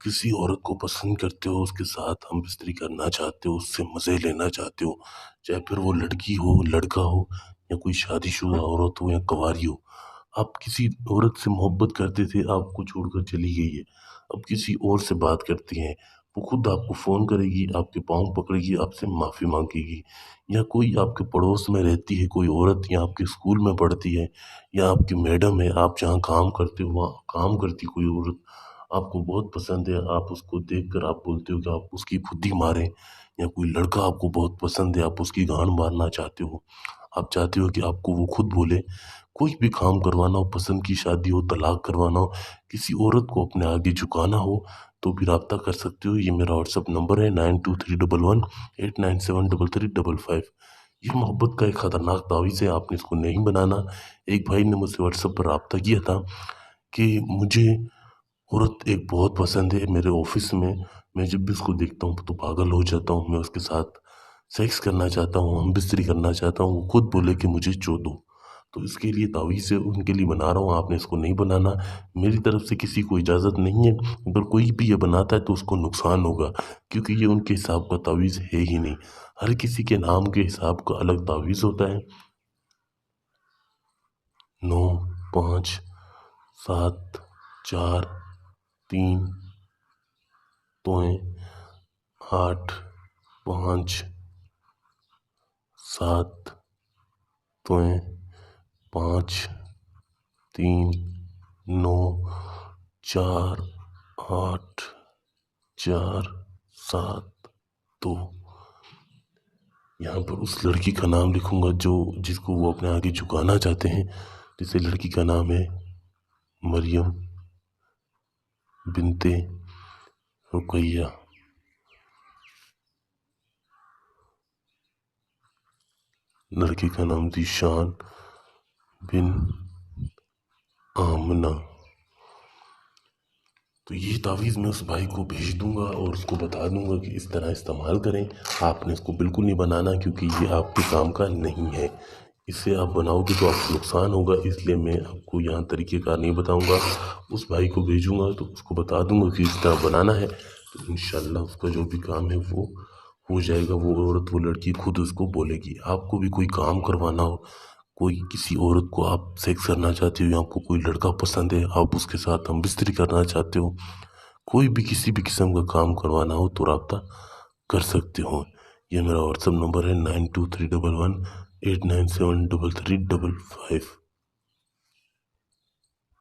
किसी औरत को पसंद करते हो, उसके साथ हम-बिस्तरी करना चाहते हो, उससे मज़े लेना चाहते हो, चाहे फिर वो लड़की हो, लड़का हो या कोई शादीशुदा औरत हो या कुँवारी हो। आप किसी औरत से मोहब्बत करते थे, आपको छोड़कर चली गई है। अब किसी और से बात करती हैं, वो खुद आपको फ़ोन करेगी, आपके पाँव पकड़ेगी, आपसे माफ़ी माँगेगी। या कोई आपके पड़ोस में रहती है कोई औरत या आपके स्कूल में पढ़ती है या आपकी मैडम है, आप जहाँ काम करते हो वहाँ काम करती कोई औरत आपको बहुत पसंद है, आप उसको देखकर आप बोलते हो कि आप उसकी फुद्दी मारें या कोई लड़का आपको बहुत पसंद है, आप उसकी गांड मारना चाहते हो। आप चाहते हो कि आपको वो खुद बोले, कोई भी काम करवाना हो, पसंद की शादी हो, तलाक करवाना हो, किसी औरत को अपने आगे झुकाना हो, तो भी राब्ता कर सकते हो। ये मेरा व्हाट्सएप नंबर है 923189733355। ये मोहब्बत का एक ख़तरनाक तावीज़ है, आपने इसको नहीं बनाना। एक भाई ने मुझसे व्हाट्सएप पर राब्ता किया था कि मुझे औरत एक बहुत पसंद है मेरे ऑफिस में, मैं जब भी उसको देखता हूँ तो पागल हो जाता हूँ, मैं उसके साथ सेक्स करना चाहता हूँ, हम-बिस्तरी करना चाहता हूँ, वो खुद बोले कि मुझे छू दो। तो इसके लिए तावीज़ है उनके लिए बना रहा हूँ, आपने इसको नहीं बनाना। मेरी तरफ से किसी को इजाज़त नहीं है, अगर कोई भी ये बनाता है तो उसको नुकसान होगा, क्योंकि ये उनके हिसाब का तावीज़ है ही नहीं। हर किसी के नाम के हिसाब का अलग तावीज़ होता है। 9, 5, 7, 4, 3, तोएँ 8, 5, 7, तोएँ 5, 3, 9, 4, 8, 4, 7, 2। यहाँ पर उस लड़की का नाम लिखूँगा जो जिसको वो अपने आगे झुकाना चाहते हैं। जैसे लड़की का नाम है मरियम बिन्ते रुकैया। लड़के का नाम ज़ीशान बिन आमना। तो ये तावीज़ मैं उस भाई को भेज दूँगा और उसको बता दूँगा कि इस तरह इस्तेमाल करें। आपने इसको बिल्कुल नहीं बनाना, क्योंकि ये आपके काम का नहीं है। इसे आप बनाओगे तो आपको नुकसान होगा, इसलिए मैं आपको यहाँ तरीक़ेकार नहीं बताऊँगा। उस भाई को भेजूँगा तो उसको बता दूँगा कि इस तरह बनाना है, तो इंशाअल्लाह उसका जो भी काम है वो हो जाएगा। वो औरत, वो लड़की खुद उसको बोलेगी। आपको भी कोई काम करवाना हो, कोई किसी औरत को आप सेक्स करना चाहते हो या आपको कोई लड़का पसंद है, आप उसके साथ हम-बिस्तरी करना चाहते हो, कोई भी किसी भी किस्म का काम करवाना हो तो राब्ता कर सकते हो। ये मेरा व्हाट्सएप नंबर है 923118973355।